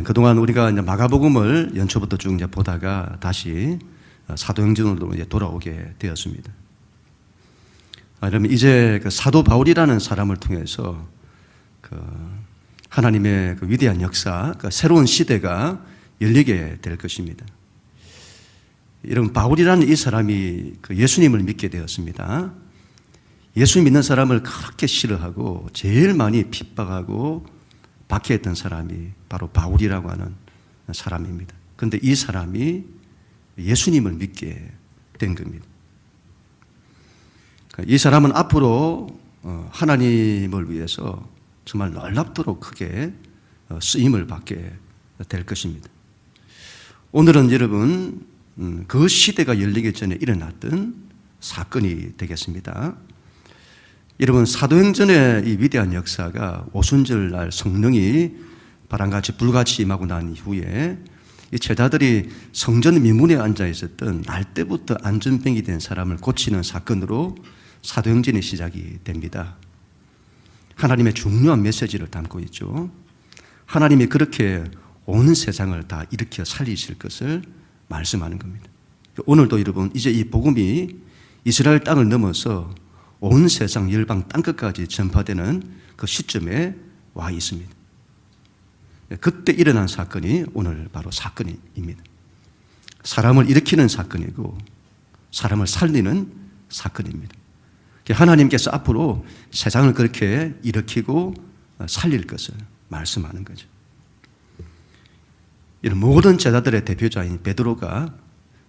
그동안 우리가 이제 마가복음을 연초부터 쭉 이제 보다가 다시 사도행전으로 이제 돌아오게 되었습니다. 그러면 이제 그 사도 바울이라는 사람을 통해서 그 하나님의 그 위대한 역사, 그 새로운 시대가 열리게 될 것입니다. 여러분, 바울이라는 이 사람이 그 예수님을 믿게 되었습니다. 예수 믿는 사람을 그렇게 싫어하고 제일 많이 핍박하고 박해했던 사람이 바로 바울이라고 하는 사람입니다. 그런데 이 사람이 예수님을 믿게 된 겁니다. 이 사람은 앞으로 하나님을 위해서 정말 놀랍도록 크게 쓰임을 받게 될 것입니다. 오늘은 여러분 그 시대가 열리기 전에 일어났던 사건이 되겠습니다. 여러분, 사도행전의 이 위대한 역사가 오순절 날 성령이 바람같이 불같이 임하고 난 이후에 이 제자들이 성전 미문에 앉아 있었던 날 때부터 안전병이 된 사람을 고치는 사건으로 사도행전이 시작이 됩니다. 하나님의 중요한 메시지를 담고 있죠. 하나님이 그렇게 온 세상을 다 일으켜 살리실 것을 말씀하는 겁니다. 오늘도 여러분, 이제 이 복음이 이스라엘 땅을 넘어서 온 세상 열방 땅끝까지 전파되는 그 시점에 와 있습니다. 그때 일어난 사건이 오늘 바로 사건입니다. 사람을 일으키는 사건이고 사람을 살리는 사건입니다. 하나님께서 앞으로 세상을 그렇게 일으키고 살릴 것을 말씀하는 거죠. 이런 모든 제자들의 대표자인 베드로가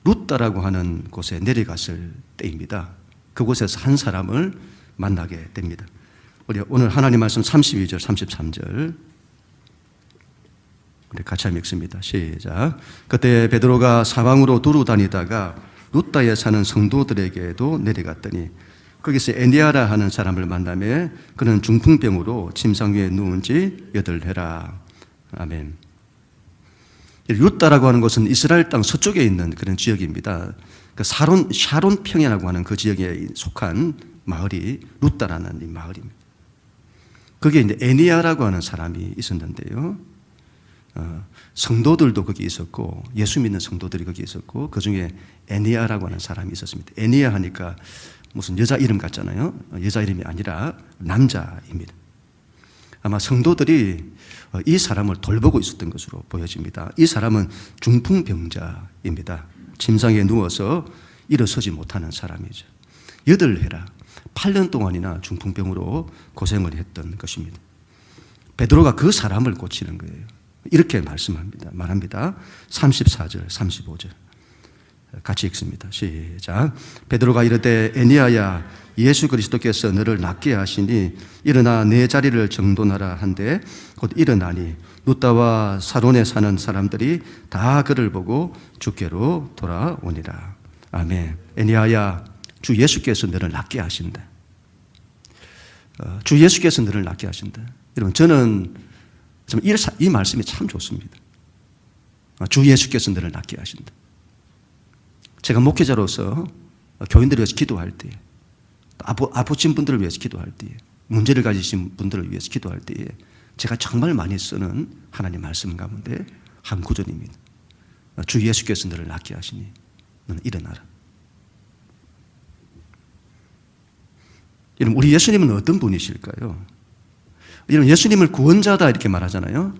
루다라고 하는 곳에 내려갔을 때입니다. 그곳에서 한 사람을 만나게 됩니다. 우리 오늘 하나님 말씀 32절, 33절 우리 같이 한번 읽습니다. 시작. 그때 베드로가 사방으로 두루 다니다가 루다에 사는 성도들에게도 내려갔더니 거기서 에니아라 하는 사람을 만나며 그는 중풍병으로 침상 위에 누운 지 8해라. 아멘. 루다라고 하는 곳은 이스라엘 땅 서쪽에 있는 그런 지역입니다. 그 샤론 평야라고 하는 그 지역에 속한 마을이 루다라는 이 마을입니다. 거기에 이제 에니아라고 하는 사람이 있었는데요. 성도들도 거기 있었고 예수 믿는 성도들이 거기 있었고 그 중에 에니아라고 하는 사람이 있었습니다. 에니아 하니까 무슨 여자 이름 같잖아요. 여자 이름이 아니라 남자입니다. 아마 성도들이 이 사람을 돌보고 있었던 것으로 보여집니다. 이 사람은 중풍병자입니다. 침상에 누워서 일어서지 못하는 사람이죠. 8해라 8년 동안이나 중풍병으로 고생을 했던 것입니다. 베드로가 그 사람을 고치는 거예요. 이렇게 말합니다. 34절, 35절 같이 읽습니다. 시작. 베드로가 이르되 에니아야, 예수 그리스도께서 너를 낫게 하시니 일어나 내 자리를 정돈하라 한데 곧 일어나니 루다와 사론에 사는 사람들이 다 그를 보고 주께로 돌아오니라. 아멘. 에니아야, 주 예수께서 너를 낫게 하신다. 주 예수께서 너를 낫게 하신다. 여러분, 저는 이 말씀이 참 좋습니다. 주 예수께서 너를 낫게 하신다. 제가 목회자로서 교인들을 위해서 기도할 때, 아프신 분들을 위해서 기도할 때, 문제를 가지신 분들을 위해서 기도할 때에 제가 정말 많이 쓰는 하나님 말씀 가운데 한 구절입니다. 주 예수께서 너를 낫게 하시니 너는 일어나라. 여러분, 우리 예수님은 어떤 분이실까요? 여러분, 예수님을 구원자다 이렇게 말하잖아요.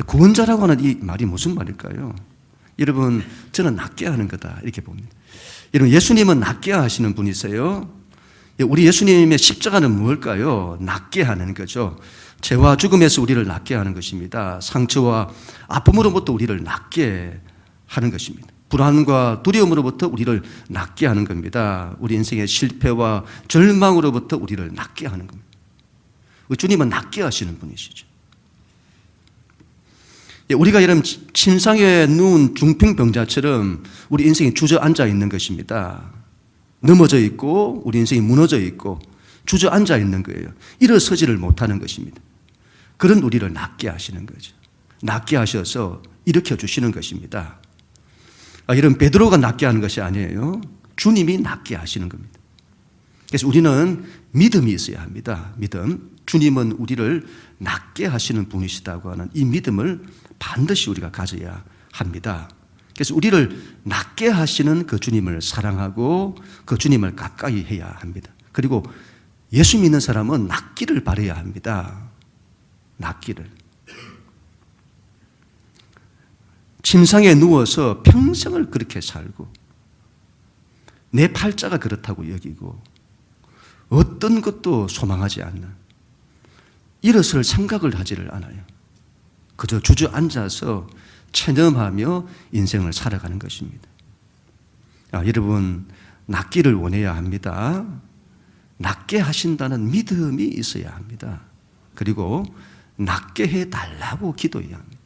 구원자라고 하는 이 말이 무슨 말일까요? 여러분, 저는 낫게 하는 거다 이렇게 봅니다. 여러분, 예수님은 낫게 하시는 분이세요. 우리 예수님의 십자가는 무엇일까요? 낫게 하는 거죠. 죄와 죽음에서 우리를 낫게 하는 것입니다. 상처와 아픔으로부터 우리를 낫게 하는 것입니다. 불안과 두려움으로부터 우리를 낫게 하는 겁니다. 우리 인생의 실패와 절망으로부터 우리를 낫게 하는 겁니다. 주님은 낫게 하시는 분이시죠. 우리가 이런 침상에 누운 중풍병자처럼 우리 인생이 주저앉아 있는 것입니다. 넘어져 있고 우리 인생이 무너져 있고 주저앉아 있는 거예요. 일어서지를 못하는 것입니다. 그런 우리를 낫게 하시는 거죠. 낫게 하셔서 일으켜 주시는 것입니다. 이런 베드로가 낫게 하는 것이 아니에요. 주님이 낫게 하시는 겁니다. 그래서 우리는 믿음이 있어야 합니다. 믿음. 주님은 우리를 낫게 하시는 분이시다고 하는 이 믿음을 반드시 우리가 가져야 합니다. 그래서 우리를 낫게 하시는 그 주님을 사랑하고 그 주님을 가까이 해야 합니다. 그리고 예수 믿는 사람은 낫기를 바라야 합니다. 낫기를. 침상에 누워서 평생을 그렇게 살고 내 팔자가 그렇다고 여기고 어떤 것도 소망하지 않는, 일어설 생각을 하지를 않아요. 그저 주저앉아서 체념하며 인생을 살아가는 것입니다. 여러분, 낫기를 원해야 합니다. 낫게 하신다는 믿음이 있어야 합니다. 그리고 낫게 해달라고 기도해야 합니다.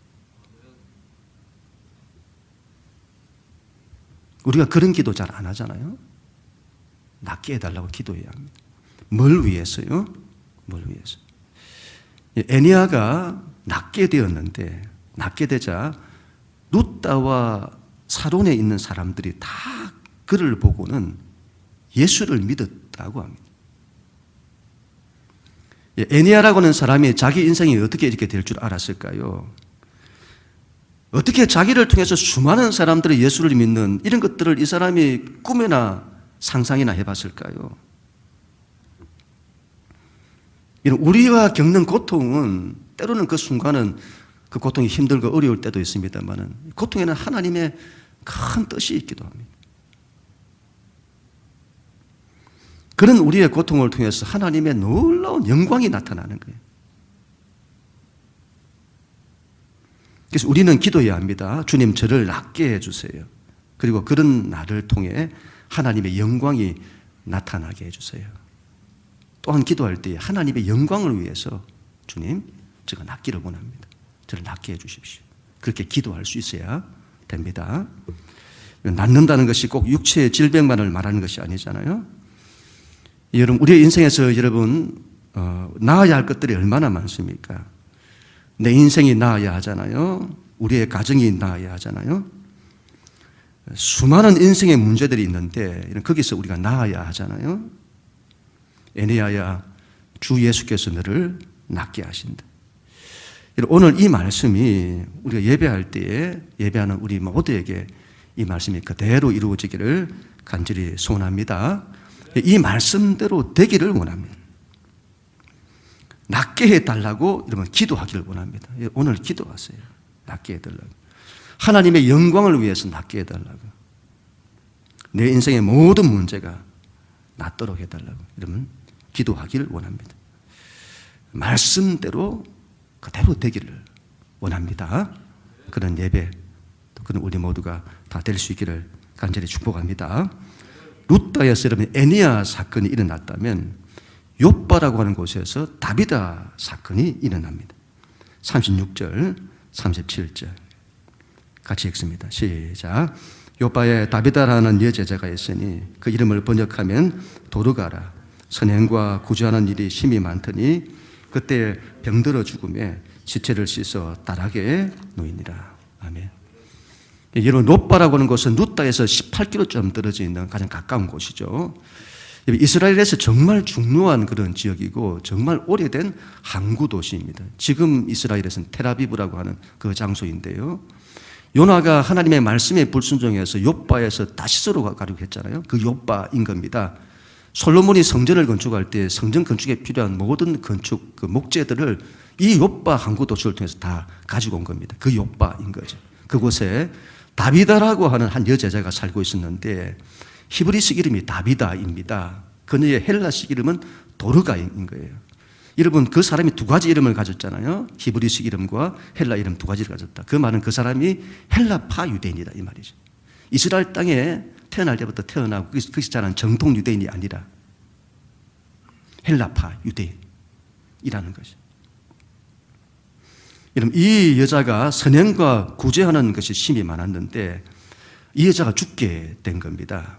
우리가 그런 기도 잘 안 하잖아요. 낫게 해달라고 기도해야 합니다. 뭘 위해서요? 뭘 위해서? 에니야가 낫게 되었는데, 낫게 되자 룻다와 사돈에 있는 사람들이 다 그를 보고는 예수를 믿었다고 합니다. 에니야라고 하는 사람이 자기 인생이 어떻게 이렇게 될 줄 알았을까요? 어떻게 자기를 통해서 수많은 사람들이 예수를 믿는 이런 것들을 이 사람이 꿈이나 상상이나 해봤을까요? 우리가 겪는 고통은 때로는 그 순간은 그 고통이 힘들고 어려울 때도 있습니다만 고통에는 하나님의 큰 뜻이 있기도 합니다. 그런 우리의 고통을 통해서 하나님의 놀라운 영광이 나타나는 거예요. 그래서 우리는 기도해야 합니다. 주님, 저를 낫게 해주세요. 그리고 그런 나를 통해 하나님의 영광이 나타나게 해주세요. 또한 기도할 때 하나님의 영광을 위해서 주님, 제가 낫기를 원합니다. 저를 낫게 해주십시오. 그렇게 기도할 수 있어야 됩니다. 낫는다는 것이 꼭 육체의 질병만을 말하는 것이 아니잖아요. 여러분, 우리의 인생에서 여러분 나아야 할 것들이 얼마나 많습니까? 내 인생이 나아야 하잖아요. 우리의 가정이 나아야 하잖아요. 수많은 인생의 문제들이 있는데 거기서 우리가 나아야 하잖아요. 에니야야, 주 예수께서 너를 낫게 하신다. 오늘 이 말씀이 우리가 예배할 때에 예배하는 우리 모두에게 이 말씀이 그대로 이루어지기를 간절히 소원합니다. 이 말씀대로 되기를 원합니다. 낫게 해달라고 여러분 기도하기를 원합니다. 오늘 기도하세요. 낫게 해달라고. 하나님의 영광을 위해서 낫게 해달라고. 내 인생의 모든 문제가 낫도록 해달라고 여러분 기도하기를 원합니다. 말씀대로 그대로 되기를 원합니다. 그런 예배, 그런 우리 모두가 다 될 수 있기를 간절히 축복합니다. 룻다에서 여러분 에니야 사건이 일어났다면 욥바라고 하는 곳에서 다비다 사건이 일어납니다. 36절, 37절 같이 읽습니다. 시작. 욥바에 다비다라는 여제자가 있으니 그 이름을 번역하면 도르가라. 선행과 구제하는 일이 심히 많더니 그때 병들어 죽음에 시체를 씻어 다락에 놓이니라. 아멘. 여러분, 욥바라고 하는 곳은 룻다에서 18km쯤 떨어져 있는 가장 가까운 곳이죠. 이스라엘에서 정말 중요한 그런 지역이고 정말 오래된 항구 도시입니다. 지금 이스라엘에서는 텔아비브라고 하는 그 장소인데요. 요나가 하나님의 말씀에 불순종해서 욥바에서 다시스로 가려고 했잖아요. 그 욥바인 겁니다. 솔로몬이 성전을 건축할 때 성전 건축에 필요한 모든 건축 그 목재들을 이 욥바 항구 도시를 통해서 다 가지고 온 겁니다. 그 욥바인 거죠. 그곳에 다비다라고 하는 한 여제자가 살고 있었는데 히브리식 이름이 다비다입니다. 그녀의 헬라식 이름은 도르가인 거예요. 여러분, 그 사람이 두 가지 이름을 가졌잖아요. 히브리식 이름과 헬라 이름 두 가지를 가졌다. 그 말은 그 사람이 헬라파 유대인이다 이 말이죠. 이스라엘 땅에 태어날 때부터 태어나고 거기서 자란 정통 유대인이 아니라 헬라파 유대인이라는 것이죠. 여러분, 이 여자가 선행과 구제하는 것이 심히 많았는데 이 여자가 죽게 된 겁니다.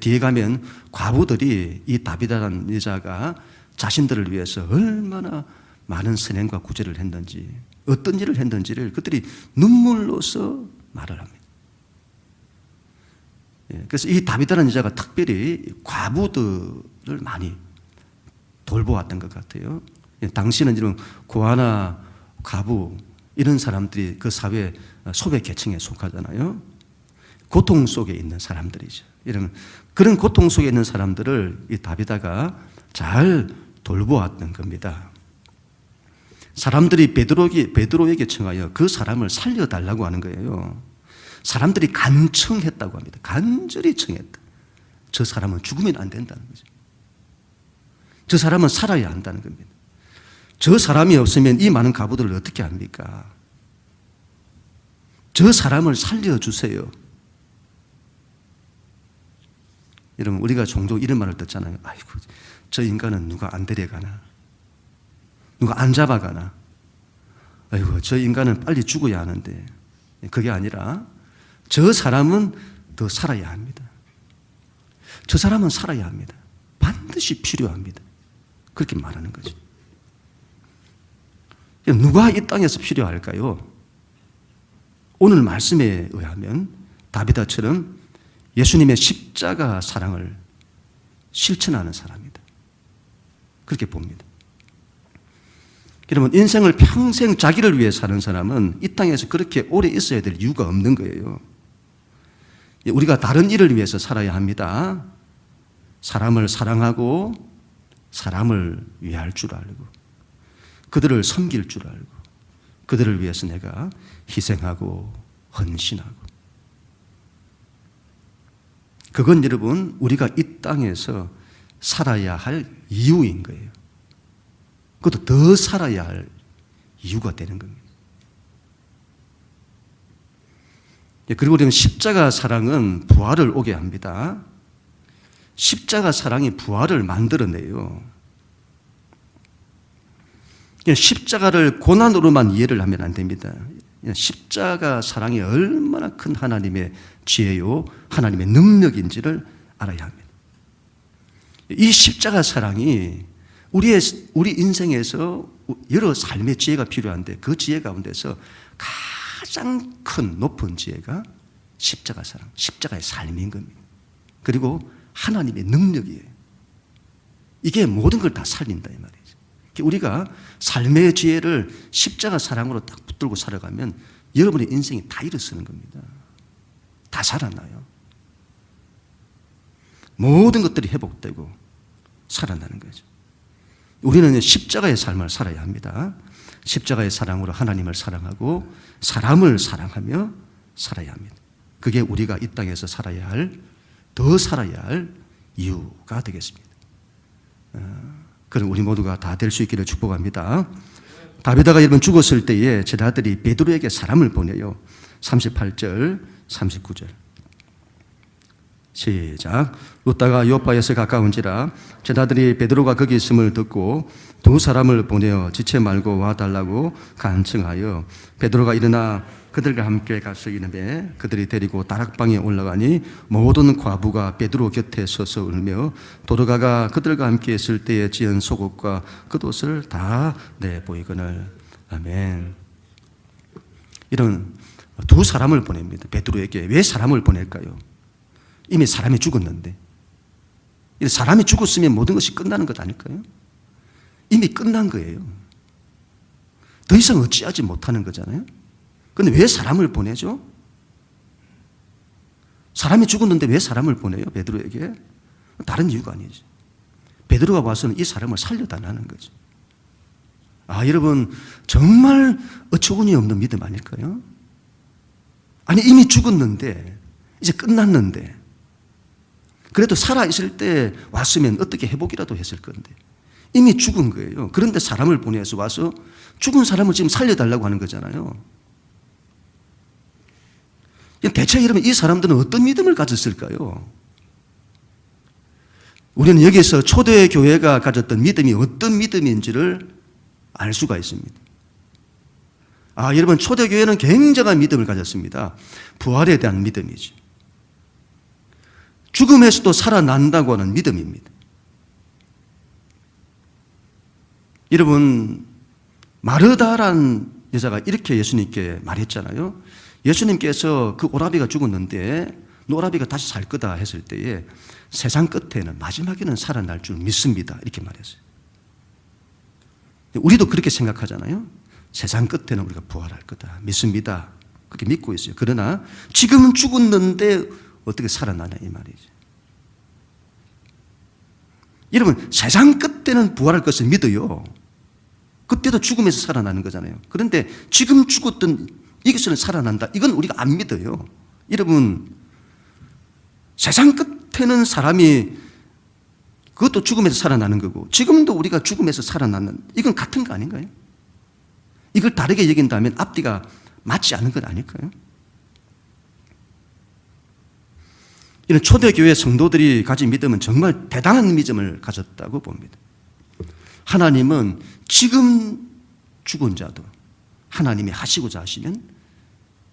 뒤에 가면 과부들이 이 다비다라는 여자가 자신들을 위해서 얼마나 많은 선행과 구제를 했는지, 어떤 일을 했는지를 그들이 눈물로서 말을 합니다. 그래서 이 다비다라는 여자가 특별히 과부들을 많이 돌보았던 것 같아요. 당시는 이런 고아나 과부 이런 사람들이 그 사회 소외 계층에 속하잖아요. 고통 속에 있는 사람들이죠. 이런 그런 고통 속에 있는 사람들을 이 다비다가 잘 돌보았던 겁니다. 사람들이 베드로에게 청하여 그 사람을 살려달라고 하는 거예요. 사람들이 간청했다고 합니다. 간절히 청했다. 저 사람은 죽으면 안 된다는 거죠. 저 사람은 살아야 한다는 겁니다. 저 사람이 없으면 이 많은 과부들을 어떻게 합니까? 저 사람을 살려주세요. 여러분, 우리가 종종 이런 말을 듣잖아요. 아이고, 저 인간은 누가 안 데려가나? 누가 안 잡아가나? 아이고, 저 인간은 빨리 죽어야 하는데. 그게 아니라 저 사람은 더 살아야 합니다. 저 사람은 살아야 합니다. 반드시 필요합니다. 그렇게 말하는 거죠. 누가 이 땅에서 필요할까요? 오늘 말씀에 의하면 다비다처럼 예수님의 십자가 사랑을 실천하는 사람이다. 그렇게 봅니다. 여러분, 인생을 평생 자기를 위해 사는 사람은 이 땅에서 그렇게 오래 있어야 될 이유가 없는 거예요. 우리가 다른 일을 위해서 살아야 합니다. 사람을 사랑하고 사람을 위할 줄 알고 그들을 섬길 줄 알고 그들을 위해서 내가 희생하고 헌신하고, 그건 여러분 우리가 이 땅에서 살아야 할 이유인 거예요. 그것도 더 살아야 할 이유가 되는 겁니다. 그리고 우리는 십자가 사랑은 부활을 오게 합니다. 십자가 사랑이 부활을 만들어내요. 십자가를 고난으로만 이해를 하면 안 됩니다. 십자가 사랑이 얼마나 큰 하나님의 지혜요, 하나님의 능력인지를 알아야 합니다. 이 십자가 사랑이 우리 인생에서 여러 삶의 지혜가 필요한데 그 지혜 가운데서 가장 큰 높은 지혜가 십자가 사랑, 십자가의 삶인 겁니다. 그리고 하나님의 능력이에요. 이게 모든 걸 다 살린다 이 말이죠. 우리가 삶의 지혜를 십자가 사랑으로 딱 붙들고 살아가면 여러분의 인생이 다 일어서는 겁니다. 다 살아나요. 모든 것들이 회복되고 살아나는 거죠. 우리는 십자가의 삶을 살아야 합니다. 십자가의 사랑으로 하나님을 사랑하고 사람을 사랑하며 살아야 합니다. 그게 우리가 이 땅에서 살아야 할, 더 살아야 할 이유가 되겠습니다. 그럼 우리 모두가 다 될 수 있기를 축복합니다. 다비다가 여러분 죽었을 때에 제자들이 베드로에게 사람을 보내요. 38절, 39절. 시작. 룻다가 요파에서 가까운지라 제자들이 베드로가 거기 있음을 듣고 두 사람을 보내어 지체 말고 와달라고 간청하여 베드로가 일어나 그들과 함께 가서 이르매 그들이 데리고 다락방에 올라가니 모든 과부가 베드로 곁에 서서 울며 도르가가 그들과 함께 있을 때에 지은 속옷과 겉옷을 다 내보이거늘. 아멘. 이런 두 사람을 보냅니다. 베드로에게. 왜 사람을 보낼까요? 이미 사람이 죽었는데. 사람이 죽었으면 모든 것이 끝나는 것 아닐까요? 이미 끝난 거예요. 더 이상 어찌하지 못하는 거잖아요. 그런데 왜 사람을 보내죠? 사람이 죽었는데 왜 사람을 보내요? 베드로에게? 다른 이유가 아니죠. 베드로가 와서는 이 사람을 살려달라는 거죠. 아, 여러분 정말 어처구니 없는 믿음 아닐까요? 아니 이미 죽었는데, 이제 끝났는데, 그래도 살아있을 때 왔으면 어떻게 회복이라도 했을 건데 이미 죽은 거예요. 그런데 사람을 보내서 와서 죽은 사람을 지금 살려달라고 하는 거잖아요. 대체 여러분 이 사람들은 어떤 믿음을 가졌을까요? 우리는 여기서 초대교회가 가졌던 믿음이 어떤 믿음인지를 알 수가 있습니다. 아, 여러분 초대교회는 굉장한 믿음을 가졌습니다. 부활에 대한 믿음이죠. 죽음에서도 살아난다고 하는 믿음입니다. 여러분 마르다란 여자가 이렇게 예수님께 말했잖아요. 예수님께서 그 오라비가 죽었는데 오라비가 다시 살 거다 했을 때에 세상 끝에는, 마지막에는 살아날 줄 믿습니다 이렇게 말했어요. 우리도 그렇게 생각하잖아요. 세상 끝에는 우리가 부활할 거다 믿습니다. 그렇게 믿고 있어요. 그러나 지금은 죽었는데 어떻게 살아나냐 이 말이죠. 여러분, 세상 끝에는 부활할 것을 믿어요. 그때도 죽음에서 살아나는 거잖아요. 그런데 지금 죽었던 이것은 살아난다, 이건 우리가 안 믿어요. 여러분, 세상 끝에는 사람이 그것도 죽음에서 살아나는 거고 지금도 우리가 죽음에서 살아나는, 이건 같은 거 아닌가요? 이걸 다르게 여긴다면 앞뒤가 맞지 않은 것 아닐까요? 이런 초대교회 성도들이 가진 믿음은 정말 대단한 믿음을 가졌다고 봅니다. 하나님은 지금 죽은 자도 하나님이 하시고자 하시면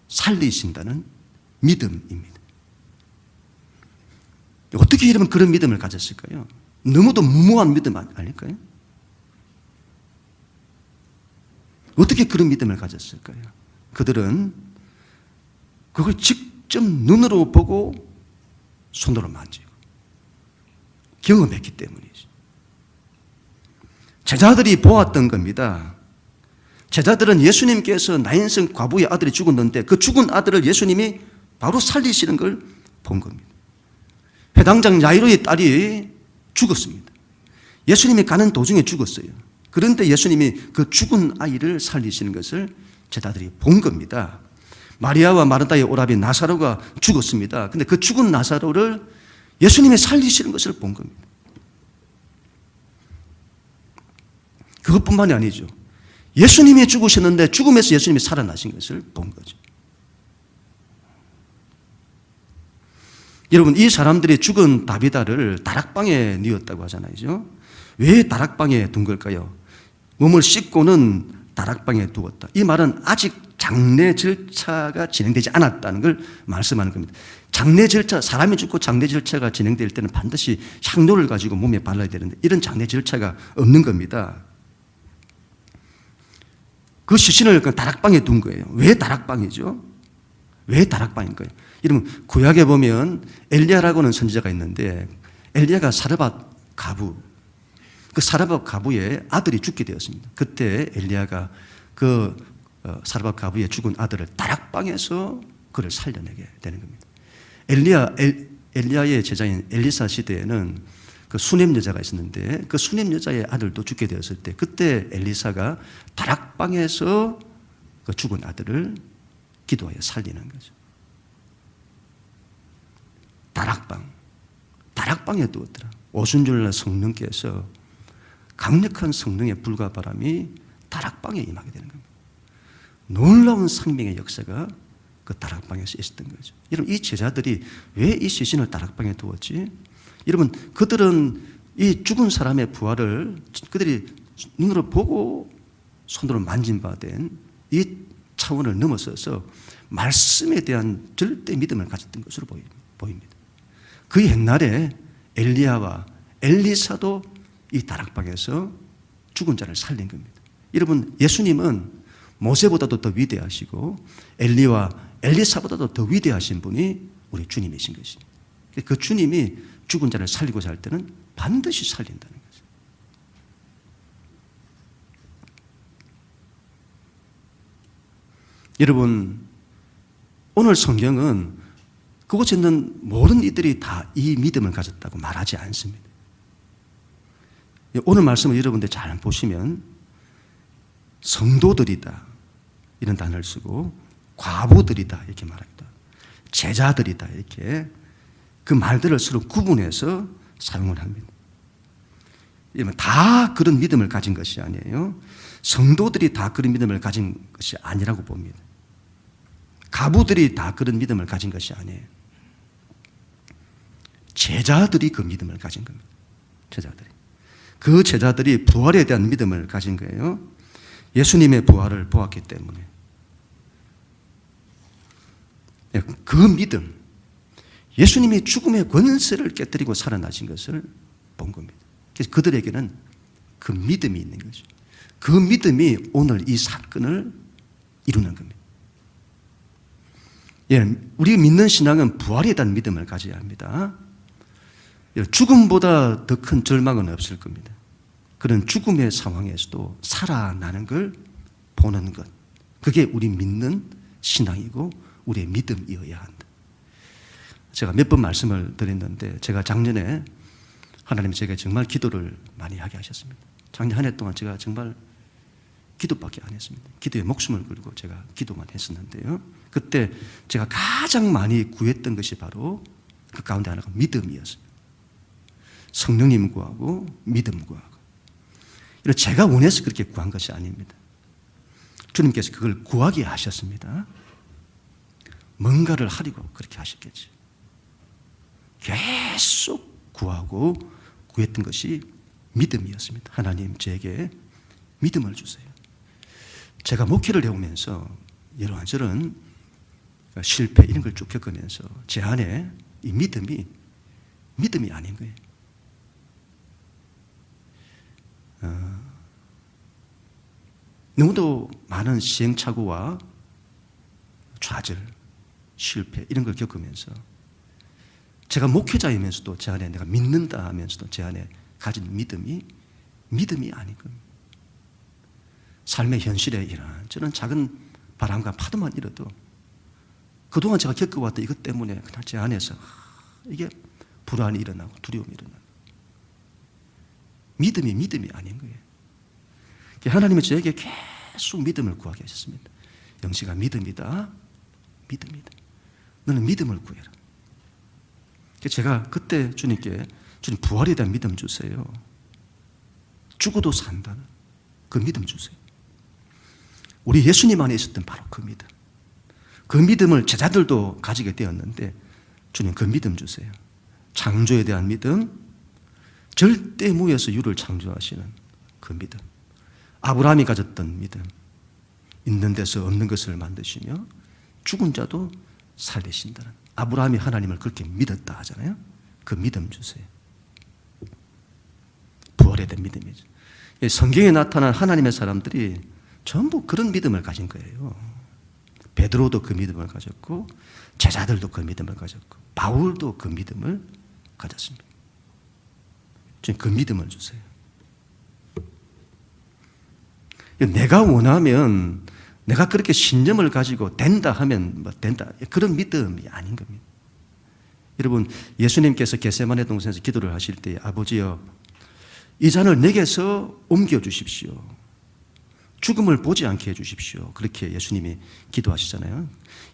살리신다는 믿음입니다. 어떻게 이러면 그런 믿음을 가졌을까요? 너무도 무모한 믿음 아닐까요? 어떻게 그런 믿음을 가졌을까요? 그들은 그걸 직접 눈으로 보고 손으로 만지고 경험했기 때문이죠. 제자들이 보았던 겁니다. 제자들은 예수님께서 나인성 과부의 아들이 죽었는데 그 죽은 아들을 예수님이 바로 살리시는 걸 본 겁니다. 회당장 야이로의 딸이 죽었습니다. 예수님이 가는 도중에 죽었어요. 그런데 예수님이 그 죽은 아이를 살리시는 것을 제자들이 본 겁니다. 마리아와 마르다의 오라비 나사로가 죽었습니다. 그런데 그 죽은 나사로를 예수님이 살리시는 것을 본 겁니다. 그것뿐만이 아니죠. 예수님이 죽으셨는데 죽음에서 예수님이 살아나신 것을 본 거죠. 여러분, 이 사람들이 죽은 다비다를 다락방에 뉘었다고 하잖아요. 왜 다락방에 둔 걸까요? 몸을 씻고는 다락방에 두었다. 이 말은 아직 장례 절차가 진행되지 않았다는 걸 말씀하는 겁니다. 장례 절차, 사람이 죽고 장례 절차가 진행될 때는 반드시 향료를 가지고 몸에 발라야 되는데 이런 장례 절차가 없는 겁니다. 그 시신을 다락방에 둔 거예요. 왜 다락방이죠? 왜 다락방인가요? 여러분, 구약에 보면 엘리야라고는 선지자가 있는데 엘리야가 사르밧 가부, 그 사르밧 가부의 아들이 죽게 되었습니다. 그때 엘리야가 그 사르밧 가부의 죽은 아들을 다락방에서 그를 살려내게 되는 겁니다. 엘리야의 제자인 엘리사 시대에는 그 수냄 여자가 있었는데 그 수냄 여자의 아들도 죽게 되었을 때 그때 엘리사가 다락방에서 그 죽은 아들을 기도하여 살리는 거죠. 다락방에 두었더라. 오순절날 성령께서 강력한 성령의 불과 바람이 다락방에 임하게 되는 겁니다. 놀라운 생명의 역사가 그 다락방에서 있었던 거죠. 여러분, 이 제자들이 왜 이 시신을 다락방에 두었지? 여러분, 그들은 이 죽은 사람의 부활을 그들이 눈으로 보고 손으로 만진 바 된 이 차원을 넘어서서 말씀에 대한 절대 믿음을 가졌던 것으로 보입니다. 그 옛날에 엘리야와 엘리사도 이 다락방에서 죽은 자를 살린 겁니다. 여러분, 예수님은 모세보다도 더 위대하시고 엘리와 엘리사보다도 더 위대하신 분이 우리 주님이신 것입니다. 그 주님이 죽은 자를 살리고자 할 때는 반드시 살린다는 거죠. 여러분, 오늘 성경은 그곳에 있는 모든 이들이 다 이 믿음을 가졌다고 말하지 않습니다. 오늘 말씀을 여러분들 잘 보시면 성도들이다 이런 단어를 쓰고 과부들이다 이렇게 말합니다. 제자들이다 이렇게 그 말들을 서로 구분해서 사용을 합니다. 다 그런 믿음을 가진 것이 아니에요. 성도들이 다 그런 믿음을 가진 것이 아니라고 봅니다. 가부들이 다 그런 믿음을 가진 것이 아니에요. 제자들이 그 믿음을 가진 겁니다. 제자들이. 그 제자들이 부활에 대한 믿음을 가진 거예요. 예수님의 부활을 보았기 때문에. 그 믿음, 예수님이 죽음의 권세를 깨뜨리고 살아나신 것을 본 겁니다. 그래서 그들에게는 그 믿음이 있는 거죠. 그 믿음이 오늘 이 사건을 이루는 겁니다. 우리가 믿는 신앙은 부활에 대한 믿음을 가져야 합니다. 죽음보다 더 큰 절망은 없을 겁니다. 그런 죽음의 상황에서도 살아나는 걸 보는 것, 그게 우리 믿는 신앙이고 우리의 믿음이어야 한다. 제가 몇 번 말씀을 드렸는데 제가 작년에 하나님이 제게 정말 기도를 많이 하게 하셨습니다. 작년 한 해 동안 제가 정말 기도밖에 안 했습니다. 기도에 목숨을 걸고 제가 기도만 했었는데요. 그때 제가 가장 많이 구했던 것이 바로 그 가운데 하나가 믿음이었습니다. 성령님 구하고 믿음 구하고. 제가 원해서 그렇게 구한 것이 아닙니다. 주님께서 그걸 구하게 하셨습니다. 뭔가를 하려고 그렇게 하셨겠죠. 계속 구하고 구했던 것이 믿음이었습니다. 하나님 저에게 믿음을 주세요. 제가 목회를 해오면서 이런저런 실패 이런 걸 쭉 겪으면서 제 안에 이 믿음이 아닌 거예요. 너무도 많은 시행착오와 좌절, 실패 이런 걸 겪으면서 제가 목회자이면서도 제 안에 내가 믿는다 하면서도 제 안에 가진 믿음이 아닌 겁니다. 삶의 현실에 이런저런 작은 바람과 파도만 일어도 그동안 제가 겪어왔던 이것 때문에 그냥 제 안에서 이게 불안이 일어나고 두려움이 일어나고 믿음이 아닌 거예요. 하나님은 저에게 계속 믿음을 구하게 하셨습니다. 영식아 믿음이다. 너는 믿음을 구해라. 제가 그때 주님께 주님 부활에 대한 믿음 주세요. 죽어도 산다는 그 믿음 주세요. 우리 예수님 안에 있었던 바로 그 믿음. 그 믿음을 제자들도 가지게 되었는데 주님 그 믿음 주세요. 창조에 대한 믿음, 절대무에서 유를 창조하시는 그 믿음. 아브라함이 가졌던 믿음. 있는 데서 없는 것을 만드시며 죽은 자도 살리신다는 아브라함이 하나님을 그렇게 믿었다 하잖아요. 그 믿음 주세요. 부활에 대한 믿음이죠. 성경에 나타난 하나님의 사람들이 전부 그런 믿음을 가진 거예요. 베드로도 그 믿음을 가졌고 제자들도 그 믿음을 가졌고 바울도 그 믿음을 가졌습니다. 지금 그 믿음을 주세요. 내가 원하면 내가 그렇게 신념을 가지고 된다 하면 뭐 된다. 그런 믿음이 아닌 겁니다. 여러분 예수님께서 겟세마네 동산에서 기도를 하실 때 아버지여 이 잔을 내게서 옮겨주십시오. 죽음을 보지 않게 해주십시오. 그렇게 예수님이 기도하시잖아요.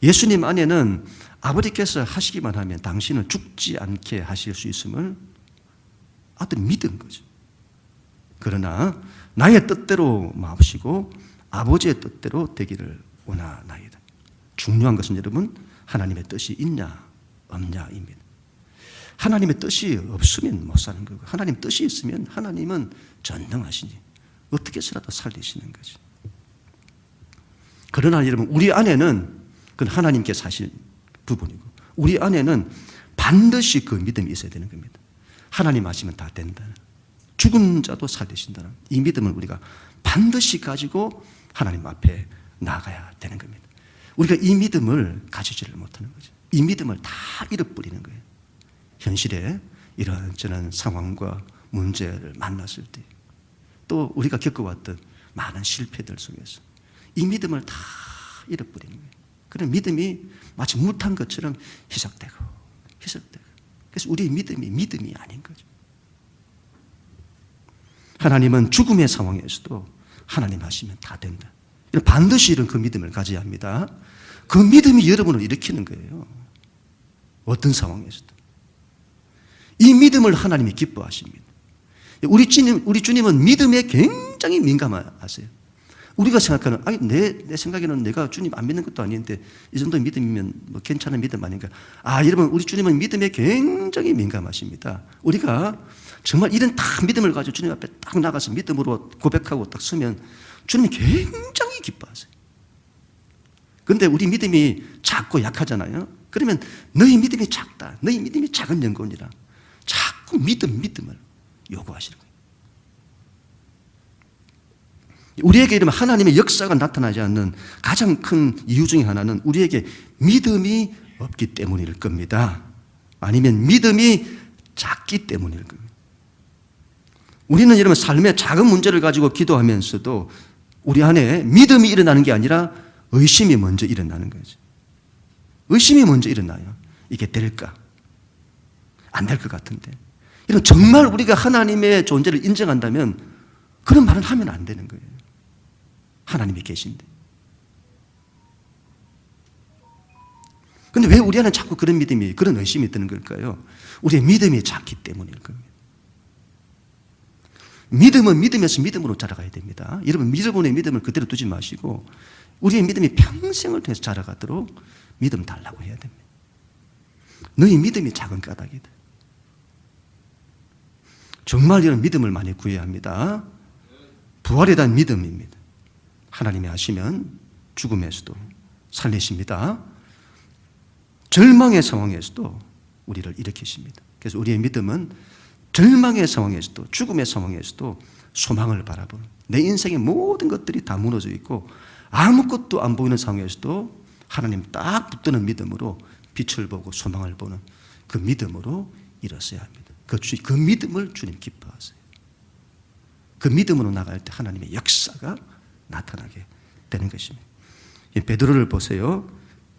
예수님 안에는 아버지께서 하시기만 하면 당신을 죽지 않게 하실 수 있음을 아들 믿은 거죠. 그러나 나의 뜻대로 마옵시고 아버지의 뜻대로 되기를 원하나이다. 중요한 것은 여러분 하나님의 뜻이 있냐 없냐입니다. 하나님의 뜻이 없으면 못 사는 거고 하나님 뜻이 있으면 하나님은 전능하시니 어떻게 해서라도 살리시는 거죠. 그러나 여러분 우리 안에는 그건 하나님께 사실 부분이고 우리 안에는 반드시 그 믿음이 있어야 되는 겁니다. 하나님 하시면 다 된다. 죽은 자도 살리신다는 이 믿음을 우리가 반드시 가지고 하나님 앞에 나가야 되는 겁니다. 우리가 이 믿음을 가지지를 못하는 거죠. 이 믿음을 다 잃어버리는 거예요. 현실에 이런저런 상황과 문제를 만났을 때 또 우리가 겪어왔던 많은 실패들 속에서 이 믿음을 다 잃어버리는 거예요. 그런 믿음이 마치 물 탄 것처럼 희석되고 그래서 우리의 믿음이 아닌 거죠. 하나님은 죽음의 상황에서도 하나님 하시면 다 된다. 반드시 이런 그 믿음을 가져야 합니다. 그 믿음이 여러분을 일으키는 거예요. 어떤 상황에서도. 이 믿음을 하나님이 기뻐하십니다. 우리 주님은 믿음에 굉장히 민감하세요. 우리가 생각하는, 아니, 내 생각에는 내가 주님 안 믿는 것도 아닌데 이 정도 믿음이면 뭐 괜찮은 믿음 아닌가. 여러분, 우리 주님은 믿음에 굉장히 민감하십니다. 우리가 정말 이런 딱 믿음을 가지고 주님 앞에 딱 나가서 믿음으로 고백하고 딱 서면 주님이 굉장히 기뻐하세요. 그런데 우리 믿음이 작고 약하잖아요. 그러면 너희 믿음이 작다. 너희 믿음이 작은 영혼이라 자꾸 믿음을 요구하시는 거예요. 우리에게 이러면 하나님의 역사가 나타나지 않는 가장 큰 이유 중에 하나는 우리에게 믿음이 없기 때문일 겁니다. 아니면 믿음이 작기 때문일 겁니다. 우리는 여러분 삶의 작은 문제를 가지고 기도하면서도 우리 안에 믿음이 일어나는 게 아니라 의심이 먼저 일어나는 거죠. 의심이 먼저 일어나요. 이게 될까? 안 될 것 같은데. 이런 정말 우리가 하나님의 존재를 인정한다면 그런 말은 하면 안 되는 거예요. 하나님이 계신데. 근데 왜 우리 안에 자꾸 그런 믿음이, 그런 의심이 드는 걸까요? 우리의 믿음이 작기 때문일 겁니다. 믿음은 믿음에서 믿음으로 자라가야 됩니다. 여러분, 여러분의 믿음을 그대로 두지 마시고 우리의 믿음이 평생을 통해서 자라가도록 믿음 달라고 해야 됩니다. 너희 믿음이 작은 까닭이다. 정말 이런 믿음을 많이 구해야 합니다. 부활에 대한 믿음입니다. 하나님이 하시면 죽음에서도 살리십니다. 절망의 상황에서도 우리를 일으키십니다. 그래서 우리의 믿음은 절망의 상황에서도, 죽음의 상황에서도 소망을 바라보는, 내 인생의 모든 것들이 다 무너져 있고 아무것도 안 보이는 상황에서도 하나님 딱 붙드는 믿음으로 빛을 보고 소망을 보는 그 믿음으로 일어서야 합니다. 그 믿음을 주님 기뻐하세요. 그 믿음으로 나갈 때 하나님의 역사가 나타나게 되는 것입니다. 베드로를 보세요.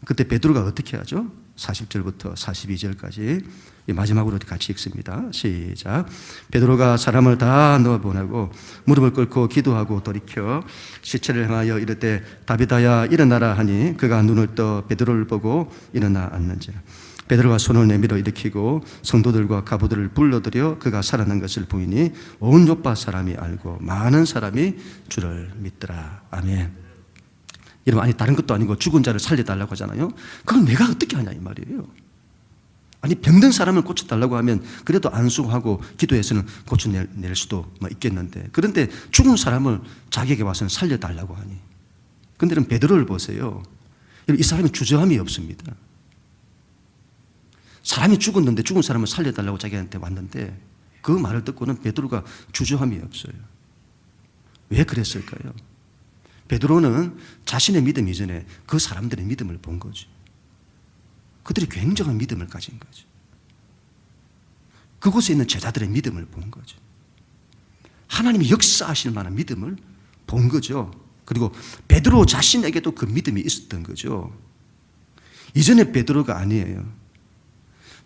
그때 베드로가 어떻게 하죠? 40절부터 42절까지 마지막으로 같이 읽습니다. 시작. 베드로가 사람을 다 넣어보내고 무릎을 꿇고 기도하고 돌이켜 시체를 향하여 이르되 다비다야 일어나라 하니 그가 눈을 떠 베드로를 보고 일어나 앉는지라. 베드로가 손을 내밀어 일으키고 성도들과 가부들을 불러들여 그가 살아난 것을 보이니 온 요파 사람이 알고 많은 사람이 주를 믿더라. 아멘. 여러분, 아니 다른 것도 아니고 죽은 자를 살려달라고 하잖아요. 그걸 내가 어떻게 하냐 이 말이에요. 아니 병든 사람을 고쳐달라고 하면 그래도 안수하고 기도해서는 고쳐낼 수도 있겠는데, 그런데 죽은 사람을 자기에게 와서는 살려달라고 하니. 그런데 베드로를 보세요. 이 사람이 주저함이 없습니다. 사람이 죽었는데 죽은 사람을 살려달라고 자기한테 왔는데 그 말을 듣고는 베드로가 주저함이 없어요. 왜 그랬을까요? 베드로는 자신의 믿음 이전에 그 사람들의 믿음을 본 거죠. 그들이 굉장한 믿음을 가진 거죠. 그곳에 있는 제자들의 믿음을 본 거죠. 하나님이 역사하실 만한 믿음을 본 거죠. 그리고 베드로 자신에게도 그 믿음이 있었던 거죠. 이전에 베드로가 아니에요.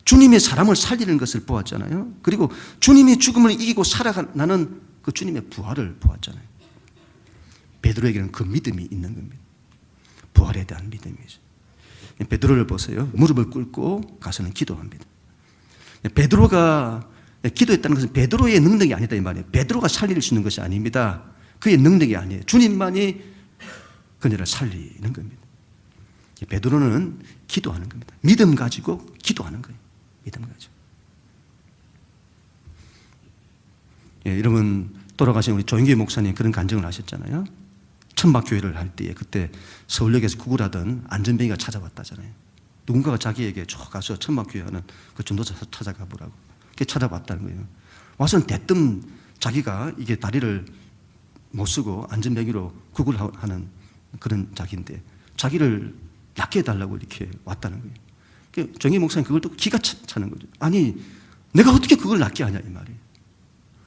주님의 사람을 살리는 것을 보았잖아요. 그리고 주님이 죽음을 이기고 살아나는 그 주님의 부활을 보았잖아요. 베드로에게는 그 믿음이 있는 겁니다. 부활에 대한 믿음이죠. 베드로를 보세요. 무릎을 꿇고 가서는 기도합니다. 베드로가 기도했다는 것은 베드로의 능력이 아니다 이 말이에요. 베드로가 살릴 수 있는 것이 아닙니다. 그의 능력이 아니에요. 주님만이 그녀를 살리는 겁니다. 베드로는 기도하는 겁니다. 믿음 가지고 기도하는 거예요. 믿음 가지고. 여러분, 돌아가신 우리 조영기 목사님 그런 간증을 하셨잖아요. 천막교회를 할 때에 그때 서울역에서 구걸하던 안전뱅이가 찾아왔다잖아요. 누군가가 자기에게 쭉 가서 천막교회 하는 그 전도사 찾아가 보라고. 그렇게 찾아왔다는 거예요. 와서는 대뜸 자기가 이게 다리를 못 쓰고 안전뱅이로 구걸하는 그런 자기인데 자기를 낫게 해달라고 이렇게 왔다는 거예요. 정희 목사님 그걸 또 기가 차는 거죠. 아니, 내가 어떻게 그걸 낫게 하냐 이 말이에요.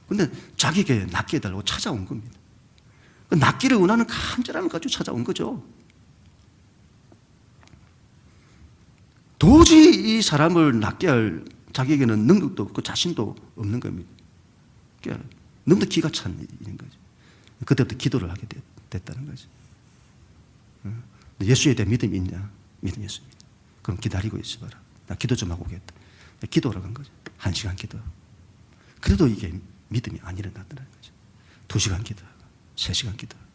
근데 자기에게 낫게 해달라고 찾아온 겁니다. 낫기를 원하는 간절함을 가지고 찾아온 거죠. 도저히 이 사람을 낫게 할 자기에게는 능력도 없고 자신도 없는 겁니다. 그러니까 너무도 기가 찬 일인 거죠. 그때부터 기도를 하게 됐다는 거죠. 예수에 대한 믿음이 있냐? 믿음이 있습니다. 그럼 기다리고 있어봐라. 나 기도 좀 하고 오겠다. 기도하러 간 거죠. 1시간 기도하고. 그래도 이게 믿음이 안 일어났다는 거죠. 2시간 기도하고 3시간 기도하고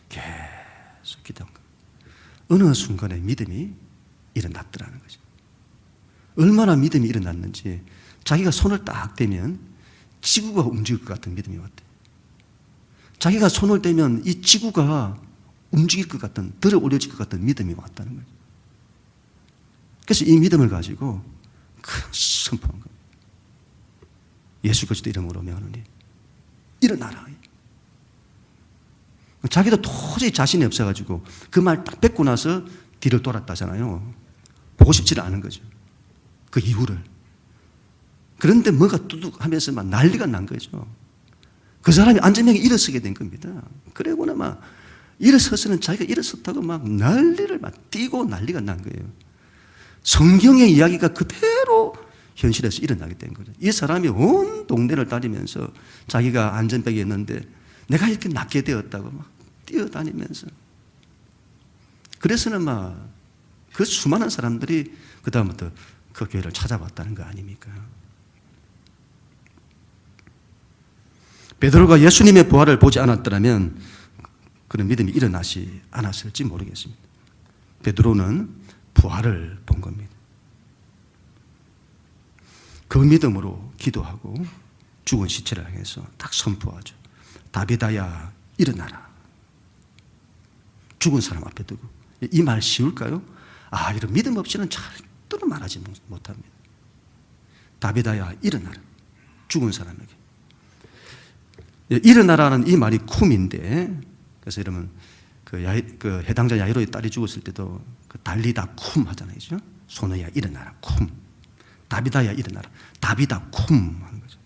계속 기도한 겁니다. 어느 순간에 믿음이 일어났더라는 거죠. 얼마나 믿음이 일어났는지 자기가 손을 딱 대면 지구가 움직일 것 같은 믿음이 왔대요. 자기가 손을 대면 이 지구가 움직일 것 같은, 들어 올려질 것 같은 믿음이 왔다는 거죠. 그래서 이 믿음을 가지고 선포한 겁니다. 예수 그리스도 이름으로 명하노니 일어나라. 자기도 도저히 자신이 없어가지고 그 말 딱 뱉고 나서 뒤를 돌았다잖아요. 보고 싶지는 않은 거죠. 그 이유를. 그런데 뭐가 뚜둑하면서 막 난리가 난 거죠. 그 사람이 안전하게 일어서게 된 겁니다. 그러고는 막 일어서서는 자기가 일어섰다고 막 난리를 막 뛰고 난리가 난 거예요. 성경의 이야기가 그대로 현실에서 일어나게 된 거죠. 이 사람이 온 동네를 다니면서 자기가 안전벨이 있는데 내가 이렇게 낫게 되었다고 막 뛰어다니면서, 그래서는 막 그 수많은 사람들이 그 다음부터 그 교회를 찾아왔다는 거 아닙니까? 베드로가 예수님의 부활을 보지 않았더라면 그런 믿음이 일어나지 않았을지 모르겠습니다. 베드로는 부활을 본 겁니다. 그 믿음으로 기도하고 죽은 시체를 향해서 딱 선포하죠. 다비다야 일어나라. 죽은 사람 앞에 두고. 이 말 쉬울까요? 이런 믿음 없이는 절대로 말하지 못합니다. 다비다야 일어나라. 죽은 사람에게. 일어나라는 이 말이 쿰인데, 그래서 여러분 그 해당자 야이로의 딸이 죽었을 때도 그 달리다 쿰 하잖아요. 그죠? 소너야 일어나라 쿰. 다비다야 일어나라. 다비다 쿰 하는 거죠.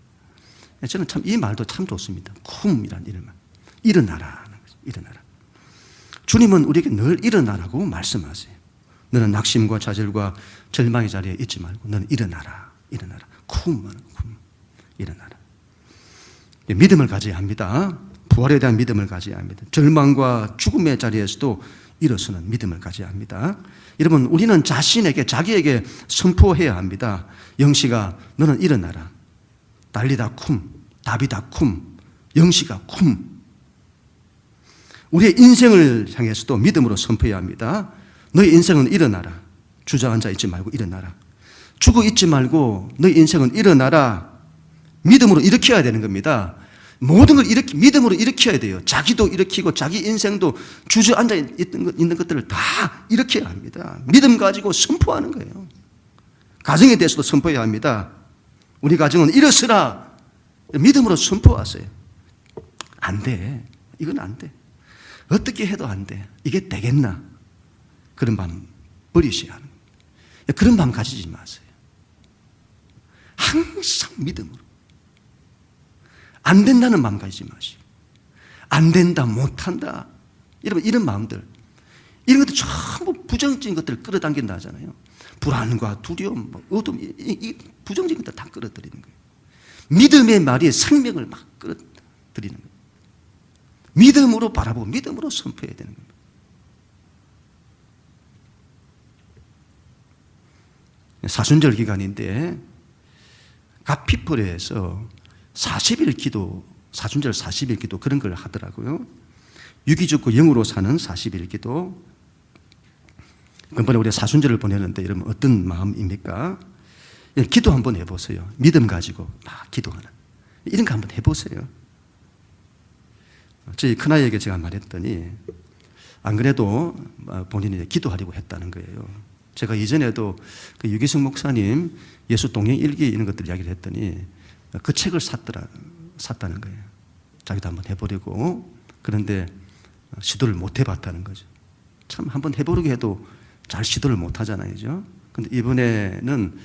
저는 참 이 말도 참 좋습니다. 쿰이라는 이런 말. 일어나라 하는 거죠. 일어나라. 주님은 우리에게 늘 일어나라고 말씀하세요. 너는 낙심과 좌절과 절망의 자리에 있지 말고 너는 일어나라. 일어나라. 쿰 하는 쿰. 일어나라. 믿음을 가져야 합니다. 부활에 대한 믿음을 가져야 합니다. 절망과 죽음의 자리에서도 일어서는 믿음을 가져야 합니다. 여러분, 우리는 자기에게 선포해야 합니다. 영시가 너는 일어나라. 달리다 쿰, 다비다 쿰, 영시가 쿰. 우리의 인생을 향해서도 믿음으로 선포해야 합니다. 너의 인생은 일어나라. 주저앉아 있지 말고 일어나라. 죽어 있지 말고 너의 인생은 일어나라. 믿음으로 일으켜야 되는 겁니다. 모든 걸 믿음으로 일으켜야 돼요. 자기도 일으키고 자기 인생도 주저앉아 있는 것들을 다 일으켜야 합니다. 믿음 가지고 선포하는 거예요. 가정에 대해서도 선포해야 합니다. 우리 가정은 일어서라. 믿음으로 선포하세요. 안 돼. 이건 안 돼. 어떻게 해도 안 돼. 이게 되겠나? 그런 마음 버리셔야 하는 거예요. 그런 마음 가지지 마세요. 항상 믿음으로. 안 된다는 마음 가지지 마시고, 안 된다, 못한다, 여러분 이런 마음들, 이런 것들 전부 부정적인 것들을 끌어당긴다 하잖아요. 불안과 두려움, 어둠, 이 부정적인 것들 다 끌어들이는 거예요. 믿음의 말이 생명을 막 끌어들이는 거예요. 믿음으로 바라보고 믿음으로 선포해야 되는 겁니다. 사순절 기간인데 갓피플에서 40일 기도, 사순절 40일 기도 그런 걸 하더라고요. 유기적고 영으로 사는 40일 기도. 이번에 우리가 사순절을 보내는데 여러분 어떤 마음입니까? 기도 한번 해보세요. 믿음 가지고 막 기도하는 이런 거 한번 해보세요. 저희 큰아이에게 제가 말했더니 안 그래도 본인이 기도하려고 했다는 거예요. 제가 이전에도 그 유기성 목사님 예수 동행 일기 이런 것들 이야기를 했더니 그 책을 샀다는 거예요. 자기도 한번 해보려고. 그런데 시도를 못 해봤다는 거죠. 참 한번 해보려고 해도 잘 시도를 못 하잖아요. 그죠? 근데 이번에는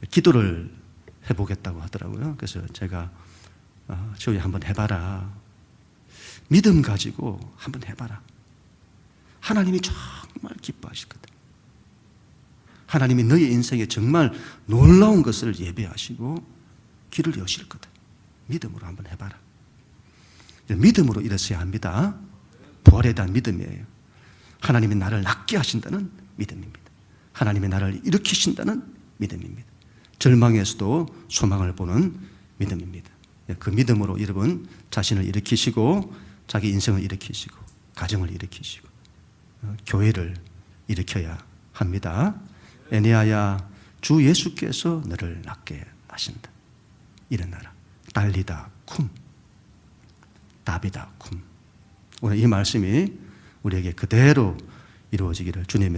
기도를 해보겠다고 하더라고요. 그래서 제가 저희 한번 해봐라. 믿음 가지고 한번 해봐라. 하나님이 정말 기뻐하실 거다. 하나님이 너의 인생에 정말 놀라운 것을 예배하시고 길을 여실 거다. 믿음으로 한번 해봐라. 믿음으로 일어서야 합니다. 부활에 대한 믿음이에요. 하나님이 나를 낫게 하신다는 믿음입니다. 하나님이 나를 일으키신다는 믿음입니다. 절망에서도 소망을 보는 믿음입니다. 그 믿음으로 여러분 자신을 일으키시고 자기 인생을 일으키시고 가정을 일으키시고 교회를 일으켜야 합니다. 에네아야, 주 예수께서 너를 낫게 하신다. 일어나라. 달리다 쿰, 다비다 쿰. 오늘 이 말씀이 우리에게 그대로 이루어지기를 주님의